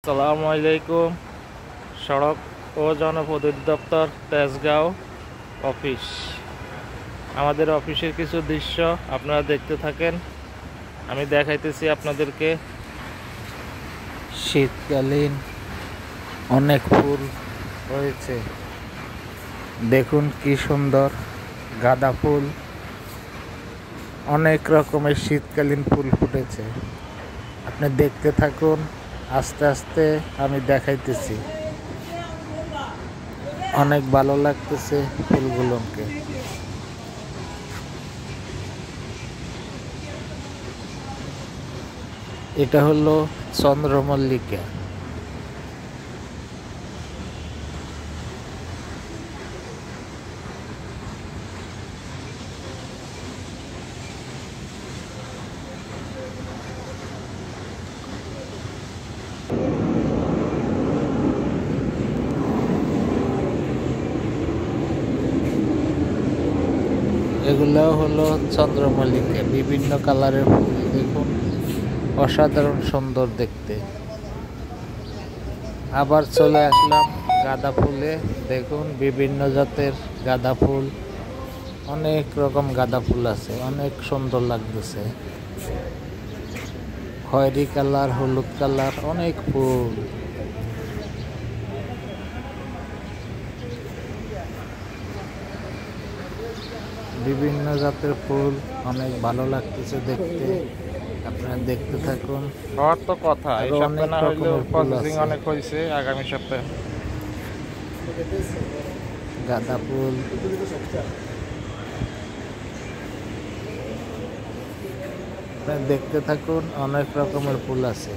আসসালামু আলাইকুম। সড়ক ও জনপথ অধিদপ্তর তেজগাঁও অফিস। আমাদের অফিসের কিছু দৃশ্য আপনারা দেখতে থাকেন। আমি দেখাইতেছি আপনাদেরকে। শীতকালীন অনেক ফুল রয়েছে, দেখুন কি সুন্দর গাঁদা ফুল। অনেক রকমের শীতকালীন ফুল ফুটেছে, আপনি দেখতে থাকুন। আস্তে আস্তে আমি দেখাইতেছি, অনেক ভালো লাগতেছে ফুলগুলোকে। এটা হলো চন্দ্রমল্লিকা। এগুলো হলো চন্দ্রমল্লিকা, বিভিন্ন কালারের ফুল। দেখুন, অসাধারণ সুন্দর দেখতে। আবার চলে আসলাম গাঁদা ফুলে। দেখুন, বিভিন্ন জাতের গাঁদা ফুল, অনেক রকম গাঁদা ফুল আছে, অনেক সুন্দর লাগতেছে। খয়েরি কালার, হলুদ কালার, অনেক ফুল। বিভিন্ন জাতের ফুল, অনেক ভালো লাগতেছে দেখতে। আপনারা দেখতে থাকুন। হওয়ার তো কথা, এই আরো সপ্তাহে অনেক না হইলেও রকমের ফুল প্রসেসিং আছে। অনেক হয়েছে। আগামী সপ্তাহে গাঁদা ফুল, আপনারা দেখতে থাকুন। অনেক রকমের ফুল আছে।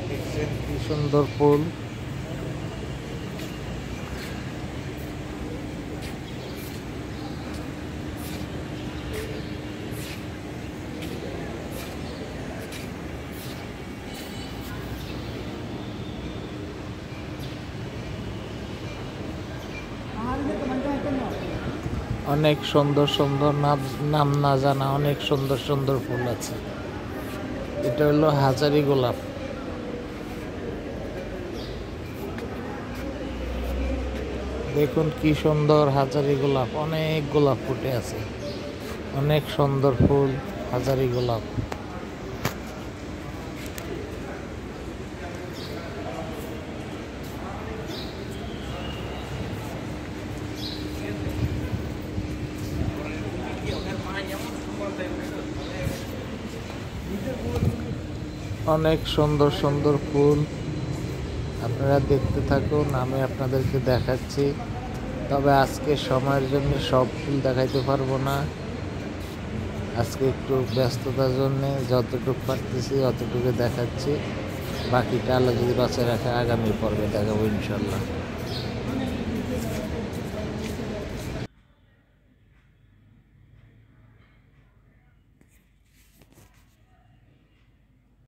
দেখছেন কি সুন্দর ফুল। অনেক সুন্দর সুন্দর নাম না জানা অনেক সুন্দর সুন্দর ফুল আছে। এটা হলো হাজারি গোলাপ। দেখুন কি সুন্দর হাজারি গোলাপ, অনেক গোলাপ ফুটে আছে। অনেক সুন্দর ফুল, হাজারি গোলাপ। অনেক সুন্দর সুন্দর ফুল, আপনারা দেখতে থাকুন। আমি আপনাদেরকে দেখাচ্ছি, তবে আজকে সময়ের জন্য সব ফুল দেখাইতে পারবো না। আজকে একটু ব্যস্ততার জন্য যতটুকু পারতেছি অতটুকু দেখাচ্ছি। বাকিটা আল্লাহ যদি বাঁচিয়ে রাখে আগামী পর্বে দেখাবো ইনশাল্লাহ।